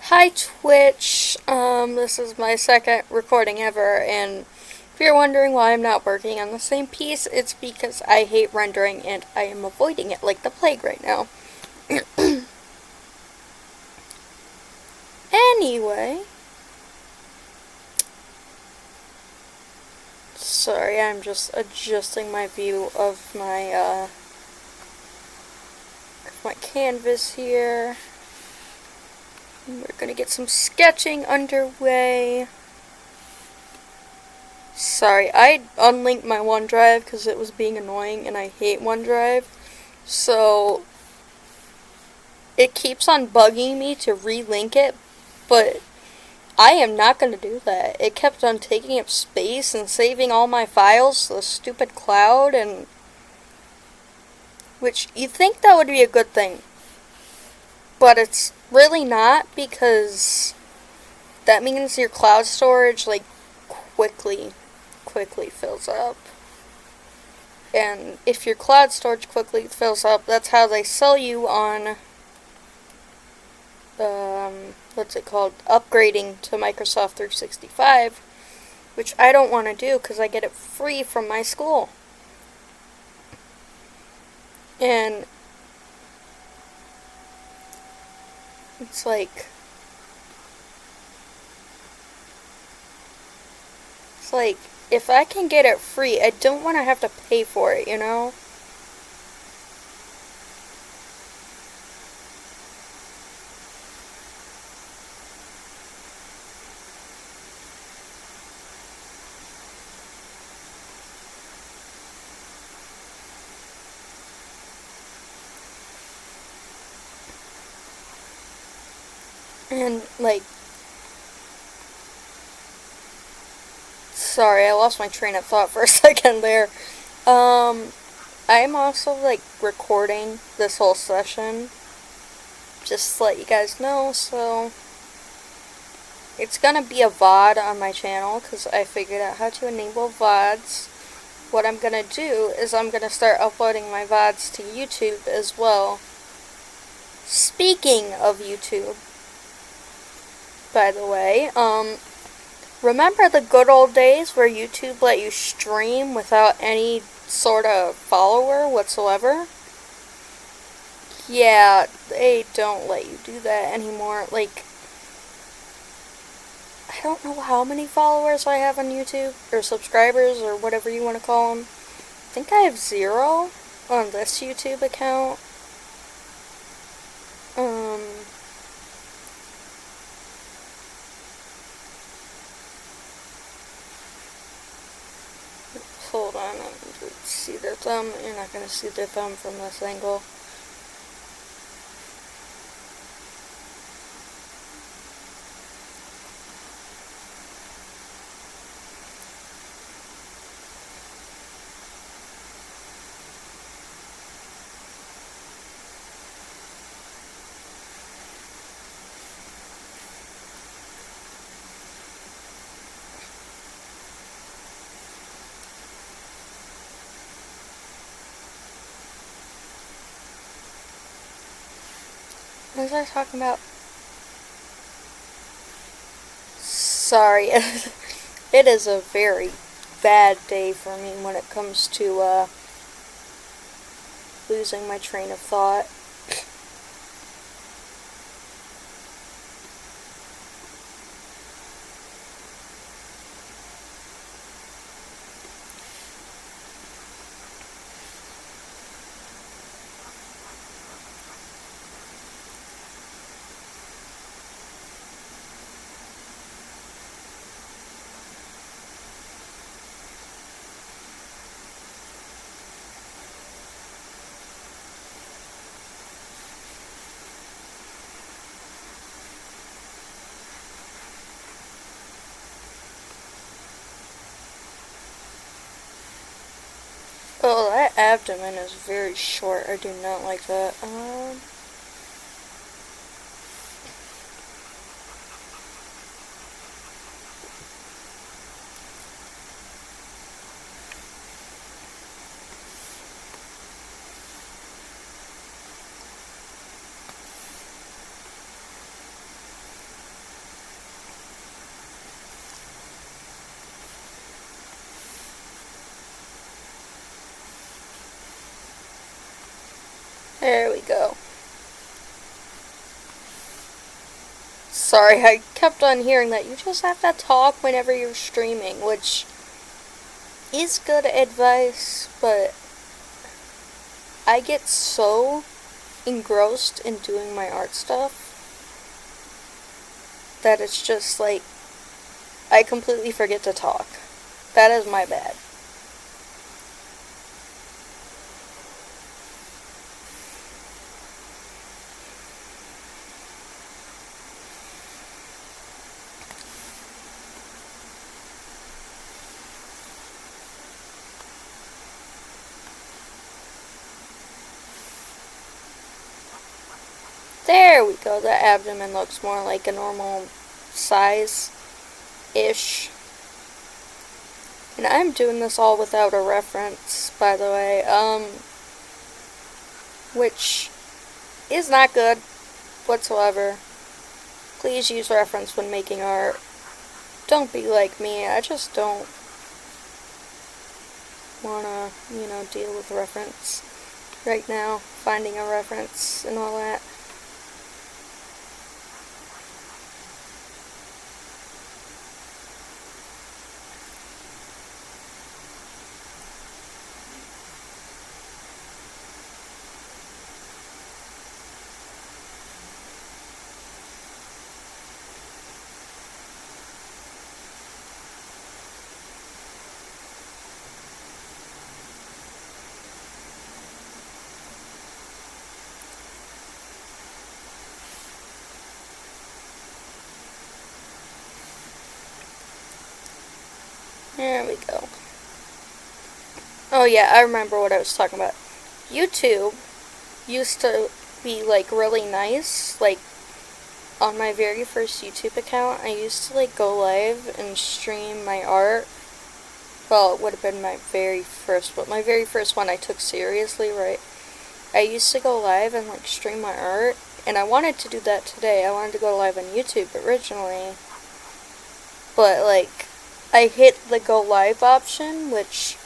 Hi Twitch, this is my second recording ever, and if you're wondering why I'm not working on the same piece, it's because I hate rendering and I am avoiding it like the plague right now. Anyway, sorry, I'm just adjusting my view of my canvas here. We're gonna get some sketching underway. Sorry, I unlinked my OneDrive because it was being annoying and I hate OneDrive. So, it keeps on bugging me to relink it, but I am not going to do that. It kept on taking up space and saving all my files to the stupid cloud, and which you think that would be a good thing, but it's really not, because that means your cloud storage quickly fills up. And if your cloud storage quickly fills up, that's how they sell you on what's it called? Upgrading to Microsoft 365, which I don't want to do because I get it free from my school. And it's if I can get it free, I don't want to have to pay for it, you know? And, sorry, I lost my train of thought for a second there. I'm also, recording this whole session, just to let you guys know, so it's gonna be a VOD on my channel, because I figured out how to enable VODs. What I'm gonna do is I'm gonna start uploading my VODs to YouTube as well. Speaking of YouTube, by the way, remember the good old days where YouTube let you stream without any sort of follower whatsoever? Yeah, they don't let you do that anymore. I don't know how many followers I have on YouTube, or subscribers, or whatever you want to call them. I think I have 0 on this YouTube account. Hold on, see their thumb. You're not gonna see their thumb from this angle. What was I talking about? Sorry, it is a very bad day for me when it comes to losing my train of thought. Oh, that abdomen is very short. I do not like that. There we go. Sorry, I kept on hearing that you just have to talk whenever you're streaming, which is good advice, but I get so engrossed in doing my art stuff that it's just like I completely forget to talk. That is my bad. There we go. The abdomen looks more like a normal size-ish. And I'm doing this all without a reference, by the way, which is not good whatsoever. Please use reference when making art. Don't be like me. I just don't wanna, deal with reference right now. Finding a reference and all that. There we go. Oh yeah, I remember what I was talking about. YouTube used to be like really nice. Like on my very first YouTube account, I used to like go live and stream my art. Well, it would have been my very first, but my very first one I took seriously, right? I used to go live and like stream my art, and I wanted to do that today. I wanted to go live on YouTube originally, but like I hit the go live option, which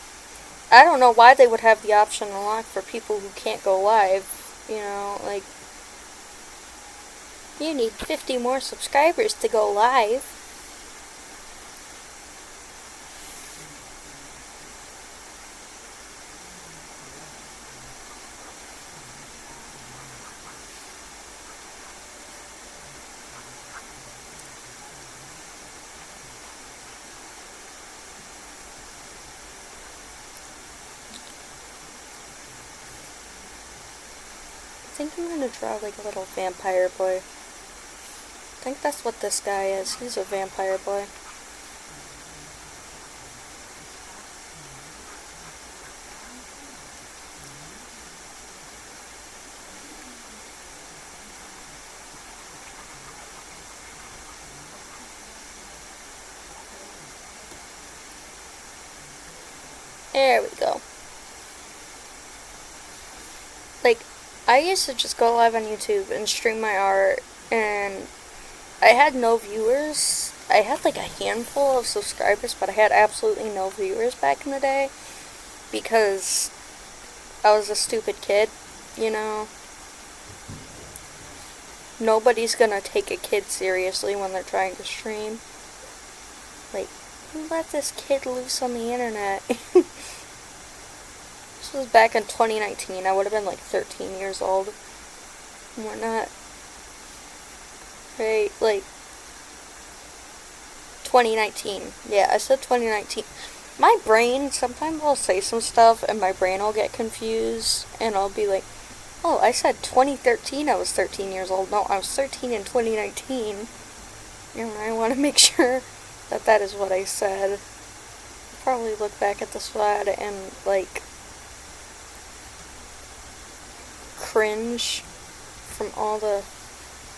I don't know why they would have the option unlocked for people who can't go live. Like you need 50 more subscribers to go live. I think I'm gonna draw like a little vampire boy. I think that's what this guy is. He's a vampire boy. There we go. Like, I used to just go live on YouTube and stream my art, and I had no viewers. I had like a handful of subscribers, but I had absolutely no viewers back in the day because I was a stupid kid, Nobody's gonna take a kid seriously when they're trying to stream. Like, who let this kid loose on the internet? This was back in 2019. I would have been like 13 years old and whatnot. Right, like 2019. Yeah, I said 2019. My brain, sometimes I'll say some stuff and my brain will get confused and I'll be like, oh, I said 2013 I was 13 years old. No, I was 13 in 2019. And I want to make sure that that is what I said. I'll probably look back at this VOD and like cringe from all the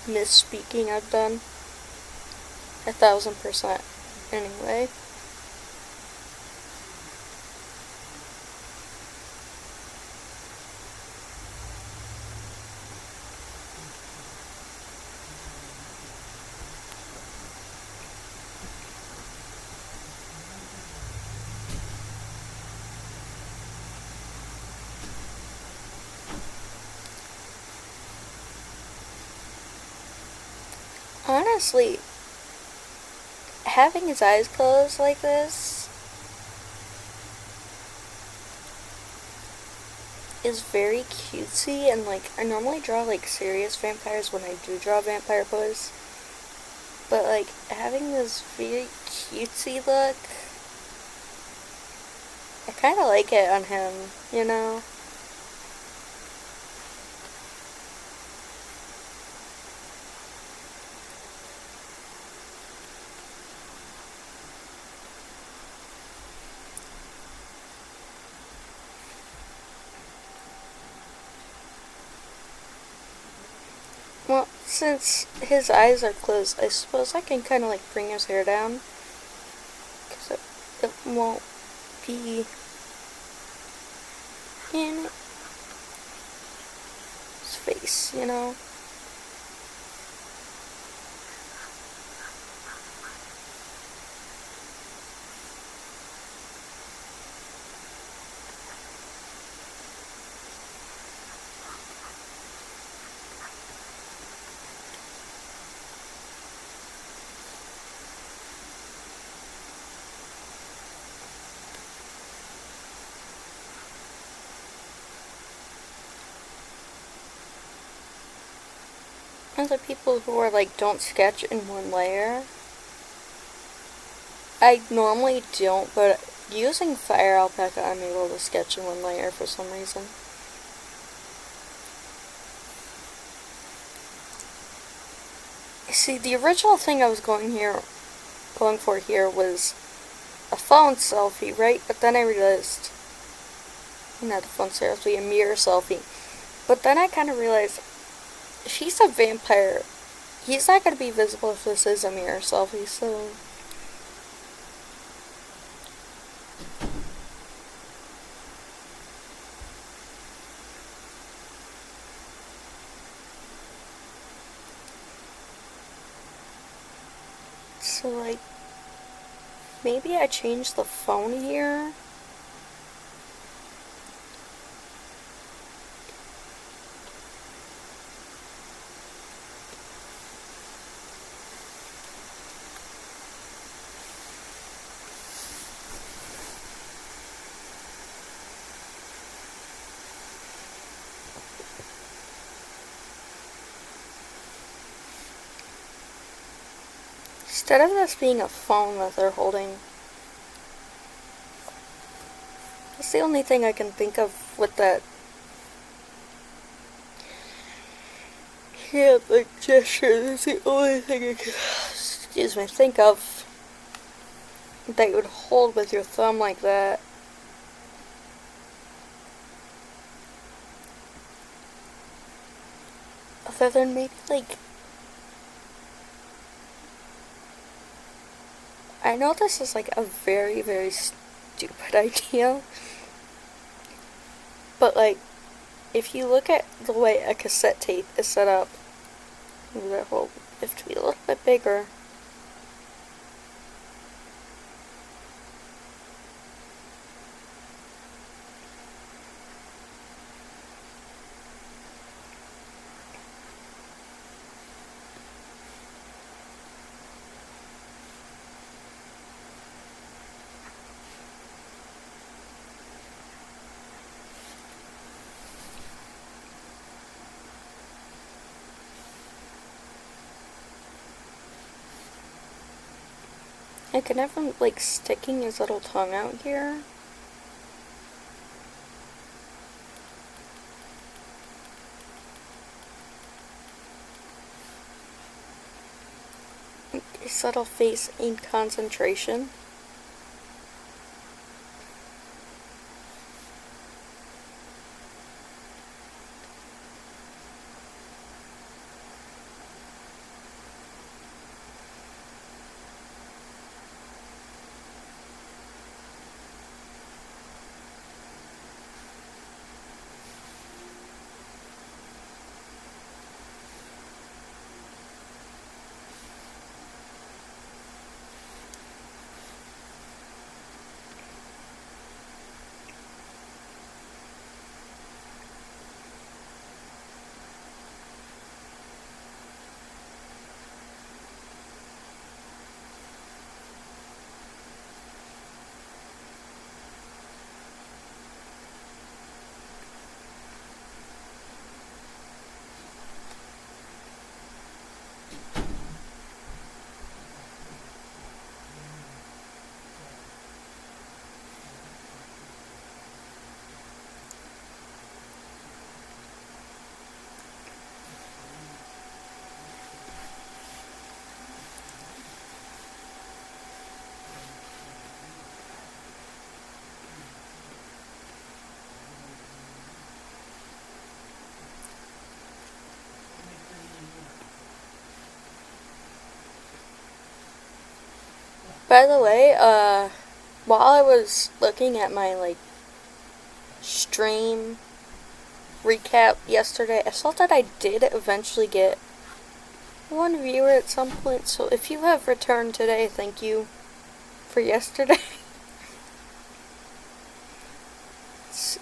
misspeaking I've done. 1000%. Anyway. Honestly, having his eyes closed like this is very cutesy, and like I normally draw like serious vampires when I do draw vampire boys, but like having this very cutesy look, I kind of like it on him, you know? Well, since his eyes are closed, I suppose I can kind of like bring his hair down, because it won't be in his face, you know? And the people who are like, don't sketch in one layer, I normally don't, but using Fire Alpaca, I'm able to sketch in one layer for some reason. See, the original thing I was going for here was a phone selfie, right? But then I realized, not a phone selfie, a mirror selfie. But then I kind of realized, if he's a vampire, he's not going to be visible if this is a mirror selfie, so... So, like, maybe I change the phone here? Instead of this being a phone that they're holding, that's the only thing I can think of with that. Yeah, like gesture is the only thing I can, excuse me, think of that you would hold with your thumb like that. Other than maybe like, I know this is like a very, very stupid idea, but like, if you look at the way a cassette tape is set up, that will have to be a little bit bigger. I can have him like sticking his little tongue out here. His little face in concentration. By the way, while I was looking at my, like, stream recap yesterday, I saw that I did eventually get one viewer at some point, so if you have returned today, thank you for yesterday. Let's see.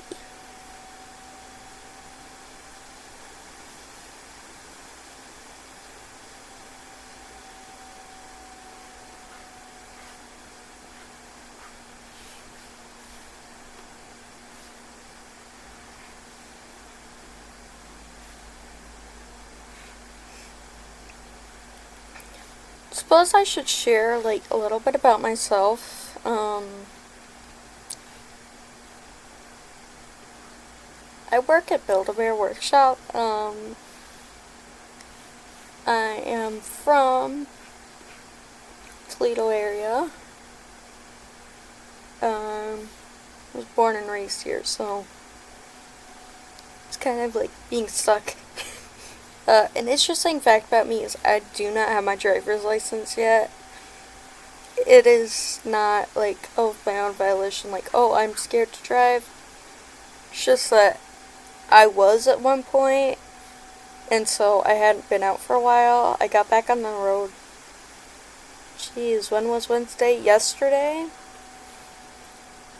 Suppose I should share, like, a little bit about myself. I work at Build-A-Bear Workshop. I am from Toledo area. I was born and raised here, so it's kind of like being stuck. An interesting fact about me is I do not have my driver's license yet. It is not like, oh, my own violation, like, oh, I'm scared to drive. It's just that I was at one point, and so I hadn't been out for a while. I got back on the road. Jeez, when was Wednesday? Yesterday?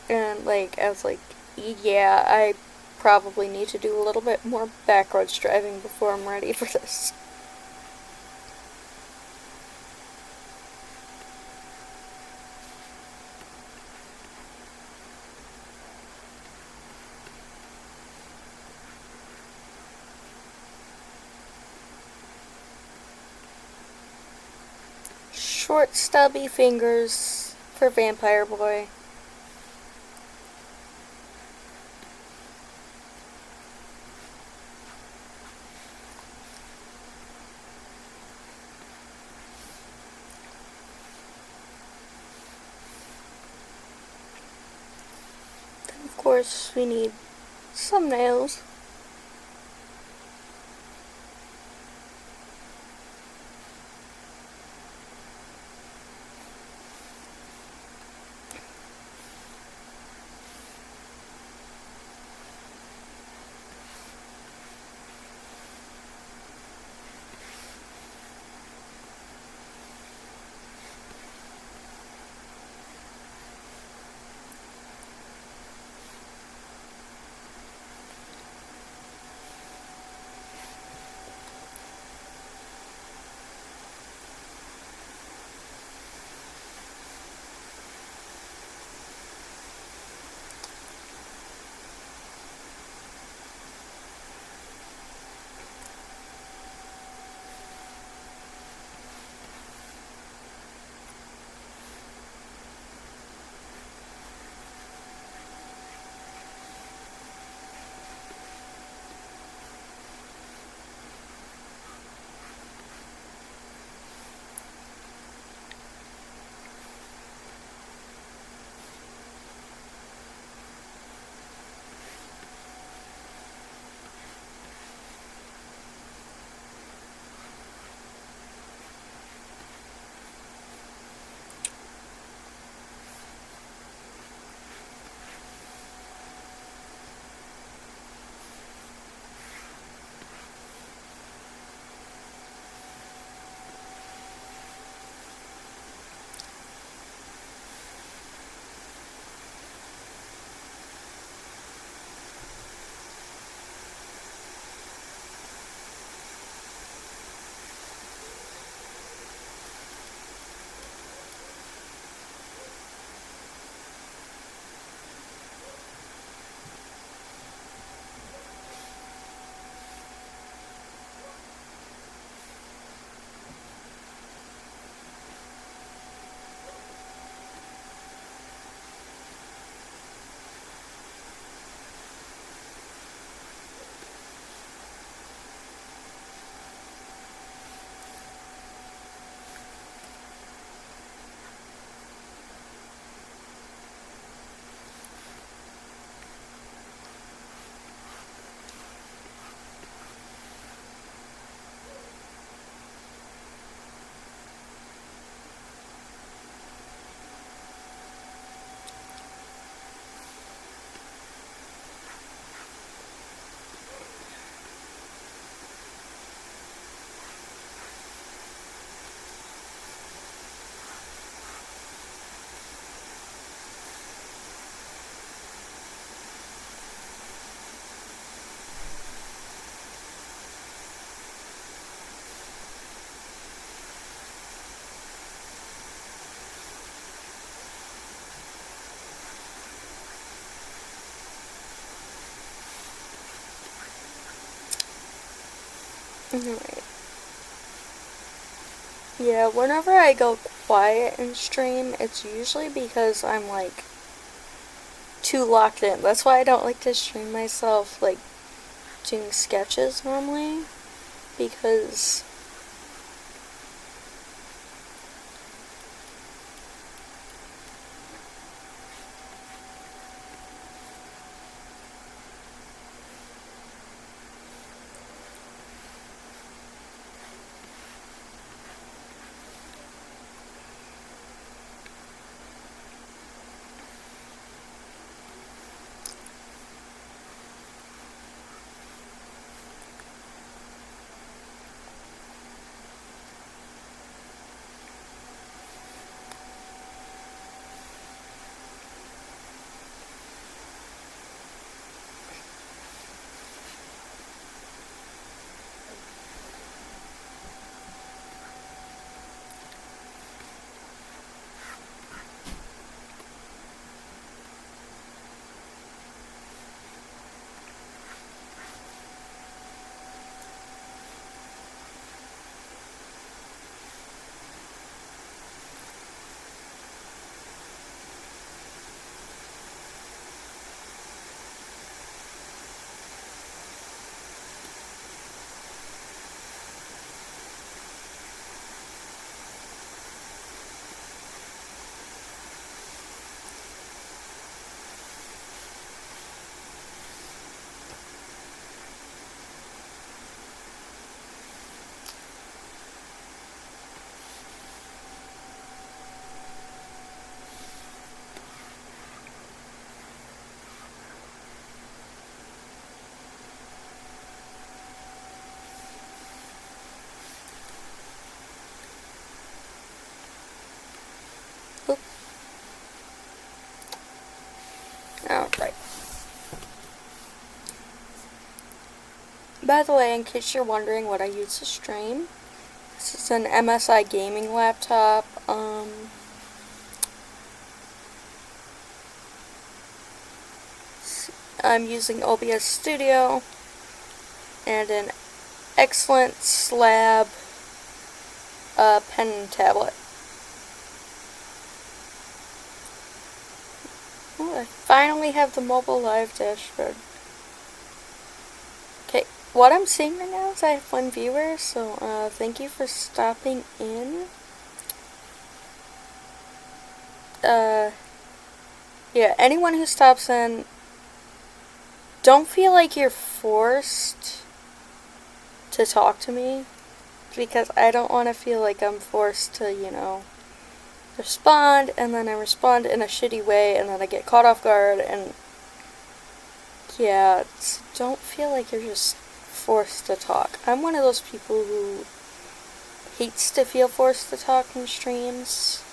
And, like, I was like, yeah, I probably need to do a little bit more backwards driving before I'm ready for this. Short, stubby fingers for Vampire Boy. Then, of course, we need some nails. Alright. Yeah, whenever I go quiet in stream, it's usually because I'm like too locked in. That's why I don't like to stream myself like doing sketches normally, because alright. By the way, in case you're wondering what I use to stream, this is an MSI gaming laptop. I'm using OBS Studio and an excellent slab pen and tablet. Oh, I finally have the mobile live dashboard. Okay, what I'm seeing right now is I have 1 viewer, so thank you for stopping in. Yeah, anyone who stops in, don't feel like you're forced to talk to me, because I don't want to feel like I'm forced to, respond, and then I respond in a shitty way, and then I get caught off guard, and yeah, don't feel like you're just forced to talk. I'm one of those people who hates to feel forced to talk in streams.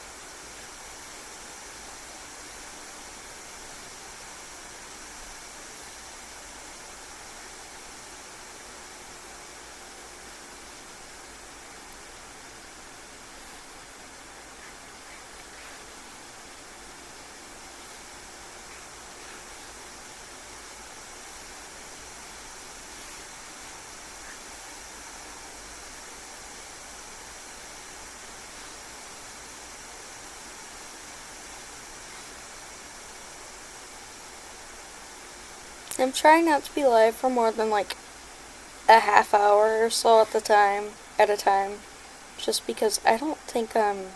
I'm trying not to be live for more than like a half hour or so at a time, just because I don't think I'm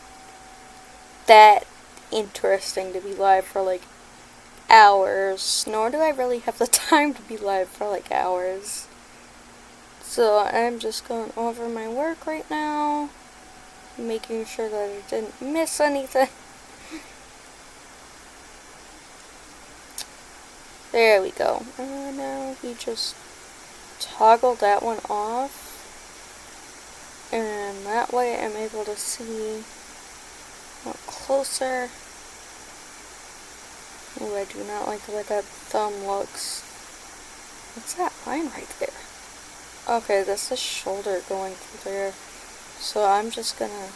that interesting to be live for like hours, nor do I really have the time to be live for like hours. So I'm just going over my work right now, making sure that I didn't miss anything. There we go. Now we just toggle that one off, and that way I'm able to see more closer. Oh, I do not like the way that thumb looks. What's that line right there? Okay, that's the shoulder going through there. So I'm just gonna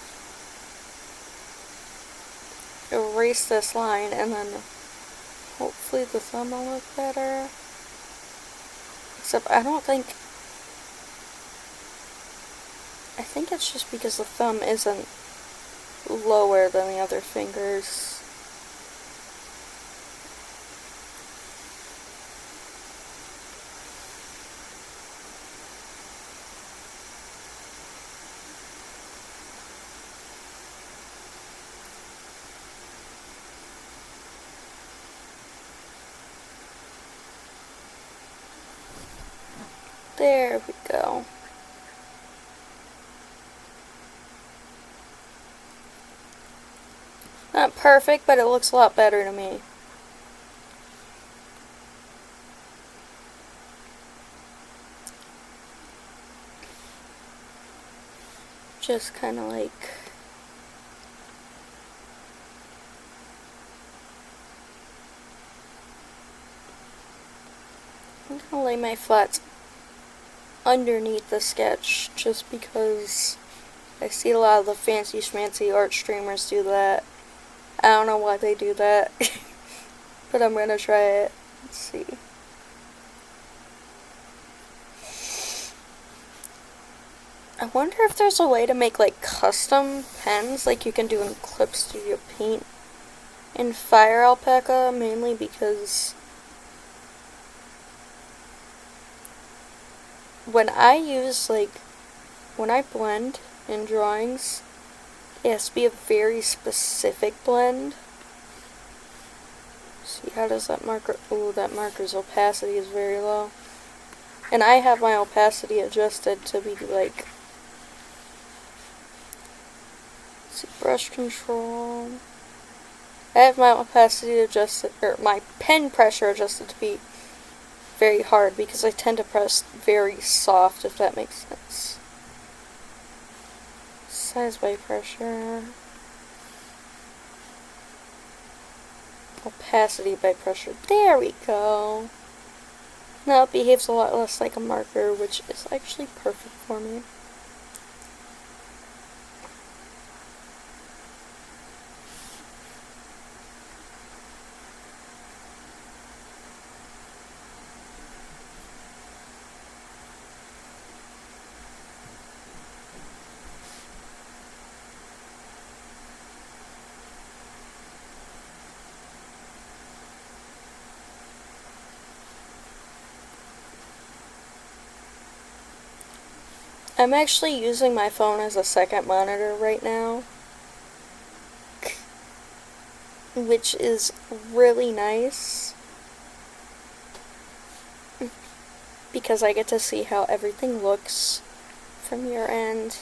erase this line, and then hopefully the thumb will look better. Except I don't think I think it's just because the thumb isn't lower than the other fingers. There we go. Not perfect, but it looks a lot better to me. Just kind of like... I'm going to lay my flats underneath the sketch just because I see a lot of the fancy schmancy art streamers do that. I don't know why they do that, but I'm gonna try it. Let's see. I wonder if there's a way to make like custom pens like you can do in Clip Studio Paint in Fire Alpaca, mainly because when I blend in drawings, it has to be a very specific blend. See, how does that marker... Ooh, that marker's opacity is very low. And I have my opacity adjusted to be like... See, brush control... I have my opacity adjusted, or my pen pressure adjusted to be very hard because I tend to press very soft, if that makes sense. Size by pressure. Opacity by pressure. There we go. Now it behaves a lot less like a marker, which is actually perfect for me. I'm actually using my phone as a second monitor right now, which is really nice because I get to see how everything looks from your end.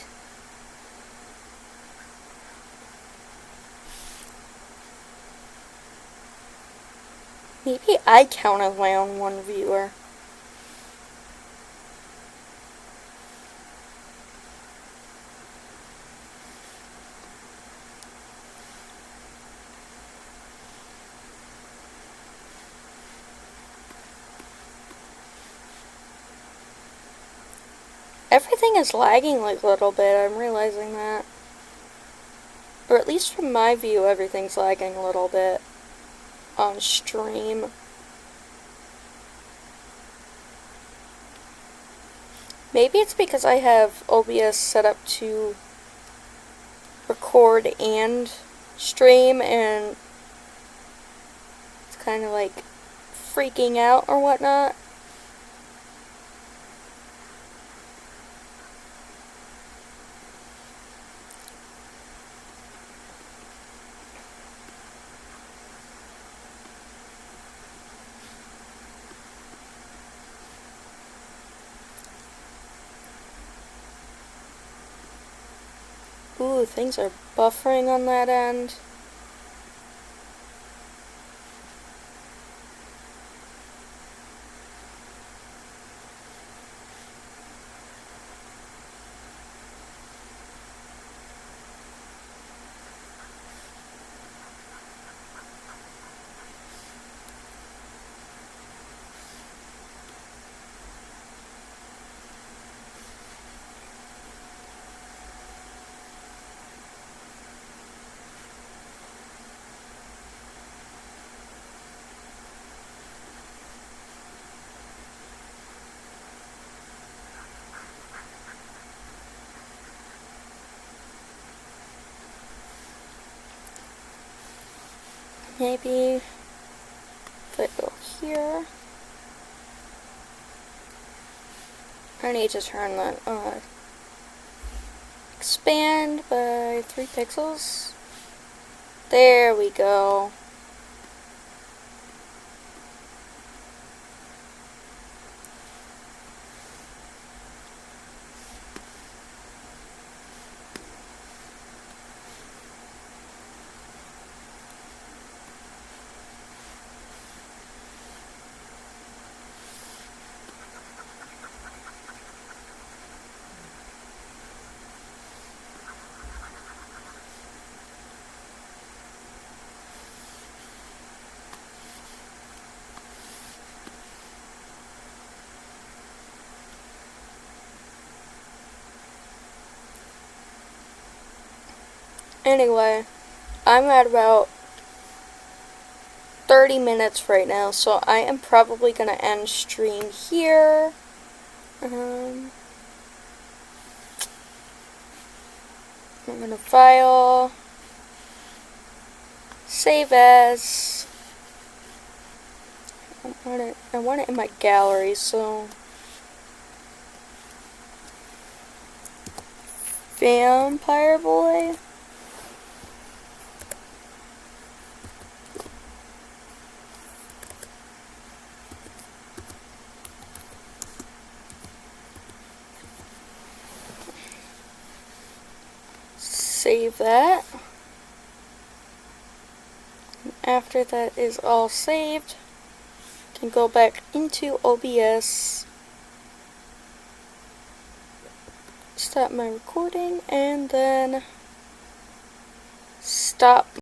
Maybe I count as my own one viewer. Everything is lagging like a little bit, I'm realizing that. Or at least from my view, everything's lagging a little bit on stream. Maybe it's because I have OBS set up to record and stream, and it's kind of like freaking out or whatnot. Ooh, things are buffering on that end. maybe if I go here, I need to turn that expand by 3 pixels. There we go. Anyway, I'm at about 30 minutes right now, so I am probably going to end stream here. I'm going to file, save as. I want it in my gallery, so Vampire Boy. Save that. After that is all saved, I can go back into OBS, stop my recording, and then stop